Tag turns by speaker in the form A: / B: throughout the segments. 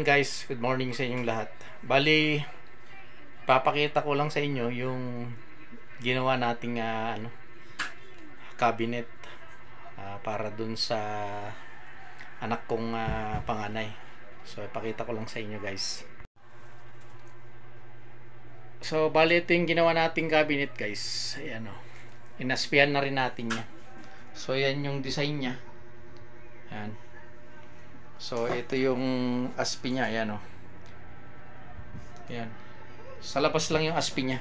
A: yun guys, good morning sa inyong lahat. Bali, papakita ko lang sa inyo yung ginawa nating cabinet para dun sa anak kong panganay. So ipakita ko lang sa inyo guys. So bali ito yung ginawa nating cabinet guys. Ayan o. Inaspihan na rin natin yan. So yan yung design nya. Ayan. So ito yung aspi nya. Ayan o. Ayan. Sa labas lang yung aspi nya.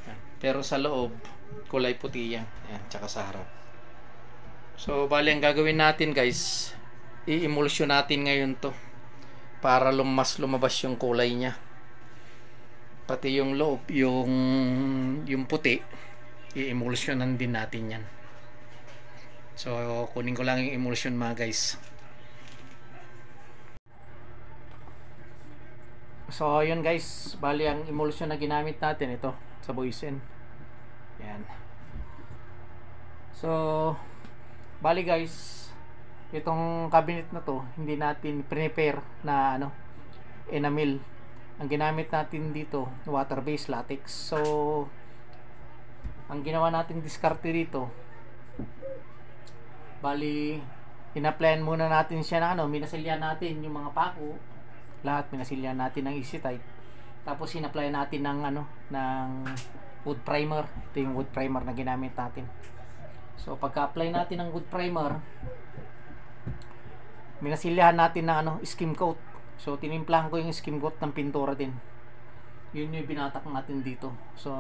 A: Ayan. Pero sa loob kulay puti yan. Ayan. Tsaka sa harap. So bali ang gagawin natin guys, i-emulsion natin ngayon to para mas lumabas yung kulay nya. Pati yung loob, yung puti, i-emulsionan din natin yan. So kunin ko lang yung emulsion mga guys. So yun guys, bali ang emulsion na ginamit natin ito sa Boysen. Yan. So bali guys, itong cabinet na to hindi natin prepare na enamel. Ang ginamit natin dito water-based latex. So ang ginawa natin diskarte dito, bali ina-plan muna natin siya na minasilyan natin yung mga pako, lahat minasilyan natin ng easy tight, tapos ina-apply natin ng ng wood primer. Ito yung wood primer na ginamit natin. So pagka-apply natin ng wood primer, minasilyahan natin ng skim coat. So tinimplahan ko yung skim coat ng pintura din. Yun yung binatak natin dito. So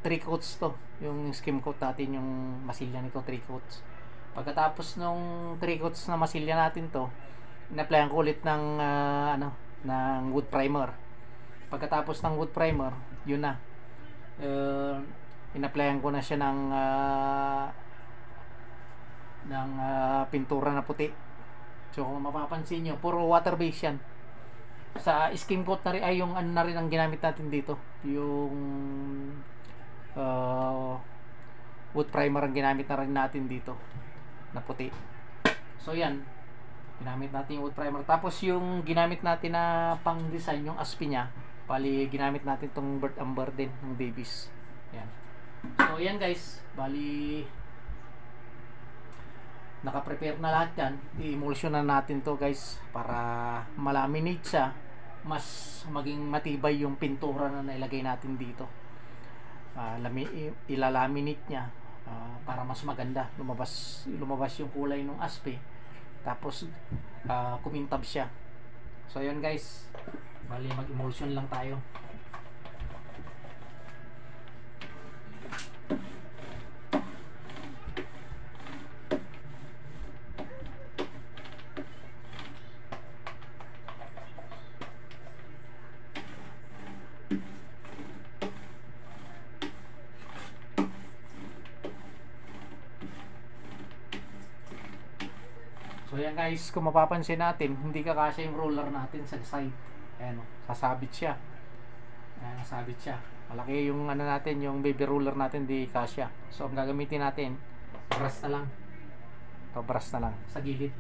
A: 3 coats to, yung skim coat natin, yung masilya nito 3 coats. Pagkatapos nung 3 coats na masilya natin to, ina-applyan ko ulit ng ng wood primer. Pagkatapos ng wood primer, yun na. Ina-applyan ko na siya ng pintura na puti. So kung mapapansin nyo, puro water base yan. Sa skim coat na rin ay yung na rin ang ginamit natin dito, yung wood primer ang ginamit na rin natin dito na puti. So yan, ginamit natin yung wood primer. Tapos yung ginamit natin na pang design, yung aspi nya, bali ginamit natin tong bird amber din ng babies. Yan. So yan guys, bali naka-prepare na lahat yan. I-emulsion na natin to guys para malaminate siya, mas maging matibay yung pintura na nailagay natin dito. Ilalaminate nya para mas maganda lumabas yung kulay ng aspe, tapos kumintab siya. So yun guys, bali mag-emulsion lang tayo. So yan guys, kung mapapansin natin, hindi kakasya yung roller natin sa side. Ayan, sasabit siya. Ayan, sasabit siya. Malaki yung natin, yung baby roller natin, di kasya. So ang gagamitin natin, brush na lang. Ito, brush na lang sa gilid.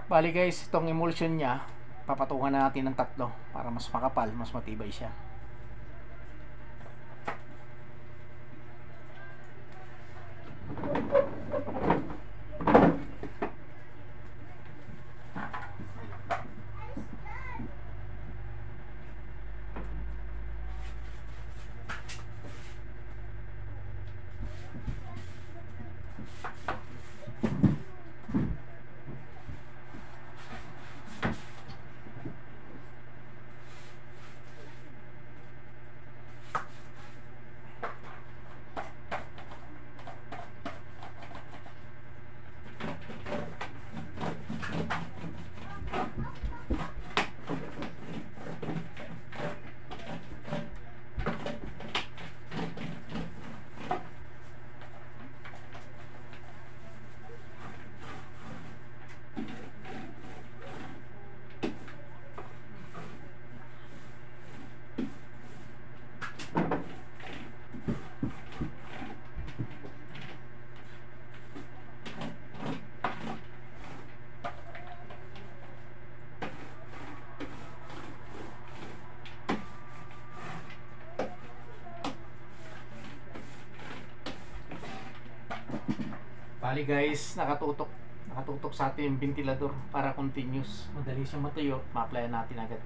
A: Bali guys, itong emulsion niya, papatungan na natin ng 3 para mas makapal, mas matibay siya. Bali guys, nakatutok sa atin yung ventilador para continuous. Madali siyang matuyo, ma-applyan natin agad.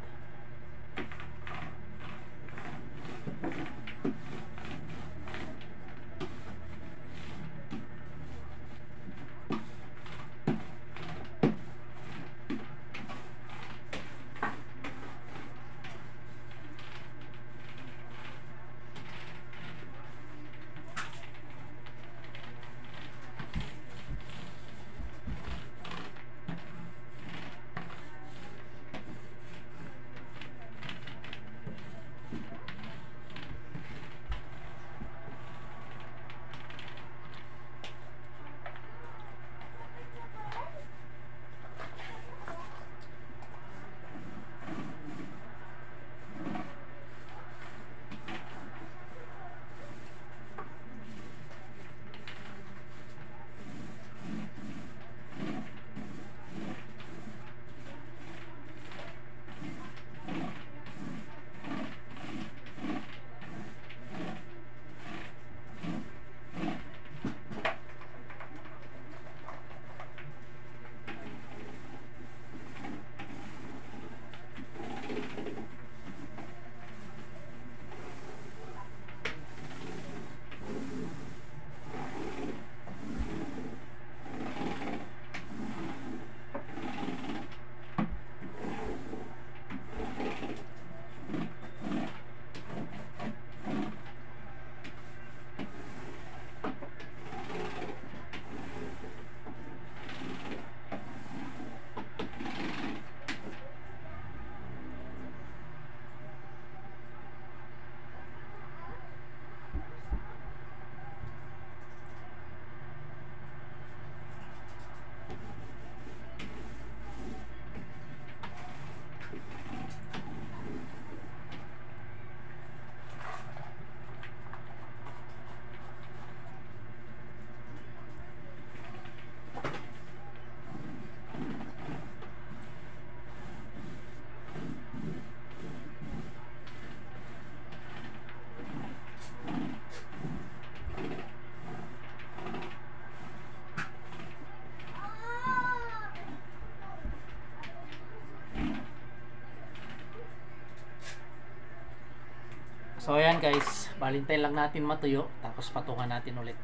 A: So ayan guys, balintay lang natin matuyo, tapos patungan natin ulit.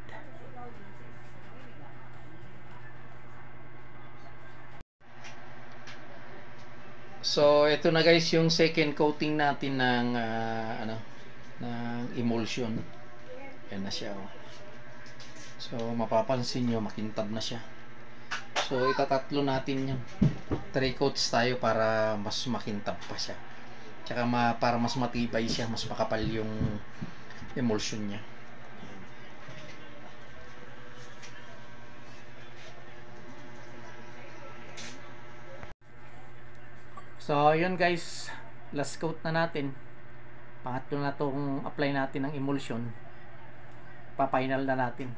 A: So ito na guys yung second coating natin ng ng emulsion. Yan na siya. Oh. So mapapansin nyo, makintab na siya. So itatatlo natin yan. 3 coats tayo para mas makintab pa siya. Tsaka para mas matibay siya, mas makapal yung emulsion niya. So yun guys, last coat na natin. Pangatlo na tong apply natin ng emulsion. Pa-final na natin.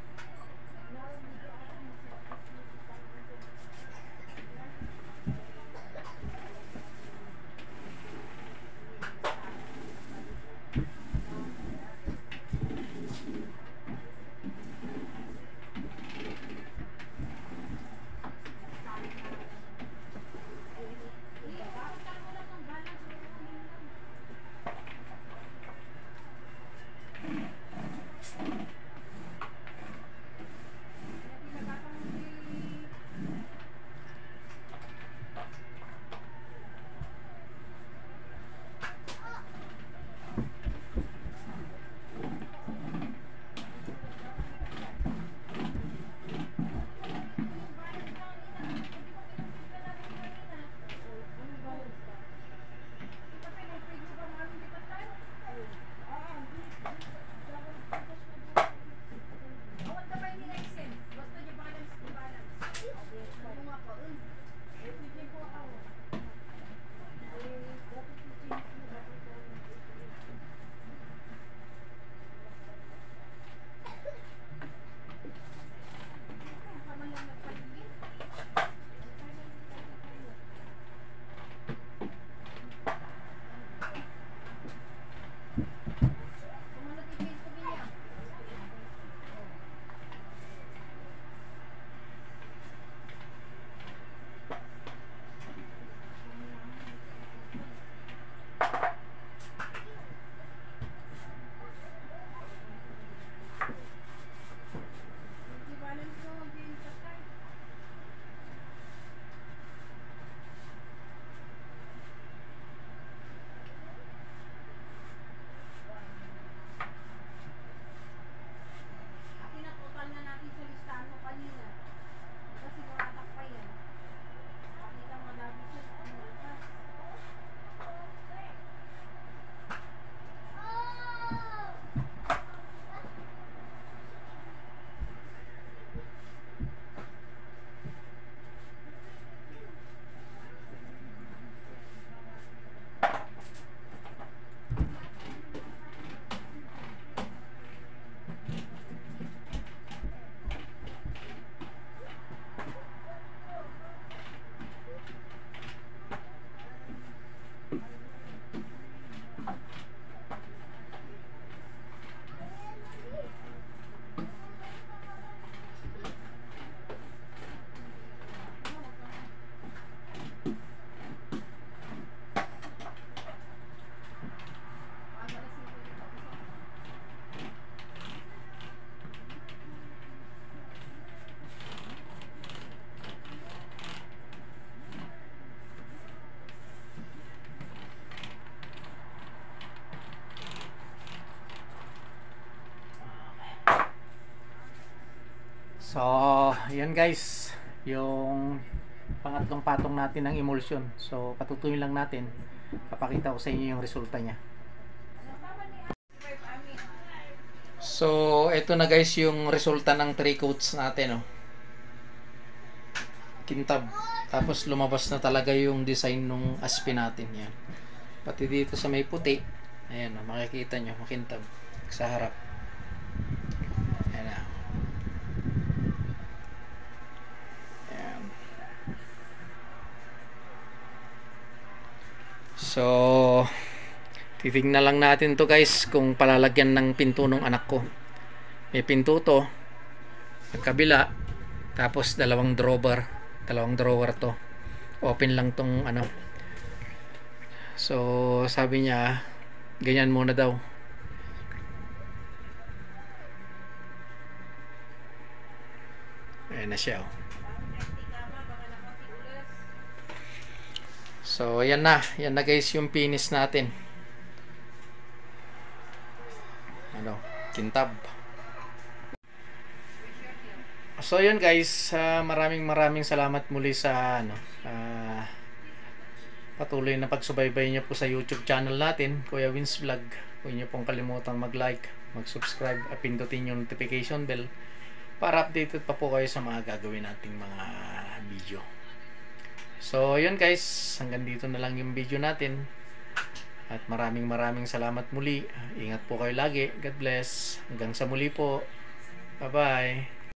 A: So, yan guys, yung pangatlong patong natin ng emulsion. So, patutuyin lang natin. Papakita ko sa inyo yung resulta niya. So, ito na guys yung resulta ng 3 coats natin, oh. Kintab. Tapos lumabas na talaga yung design ng aspi natin, yan. Pati dito sa may puti, ayan, oh, makikita nyo, makintab sa harap. Ayan na. Ayan. So, titignan lang natin to guys kung palalagyan ng pinto ng anak ko. May pinto to, kabila, tapos dalawang drawer to. Open lang tong ano. So, sabi niya, ganyan muna daw. Ayan na siya, oh. So, yan na guys yung finish natin. Ano, kintab. So, yun guys, maraming salamat muli sa ano, patuloy na pagsubaybay niyo po sa YouTube channel natin, Kuya Wins Vlog. Huwag niyo pong kalimutang mag-like, mag-subscribe at pindutin yung notification bell para updated pa po kayo sa mga gagawin nating mga video. So, yun guys, hanggang dito na lang yung video natin. At maraming salamat muli. Ingat po kayo lagi. God bless. Hanggang sa muli po. Bye-bye.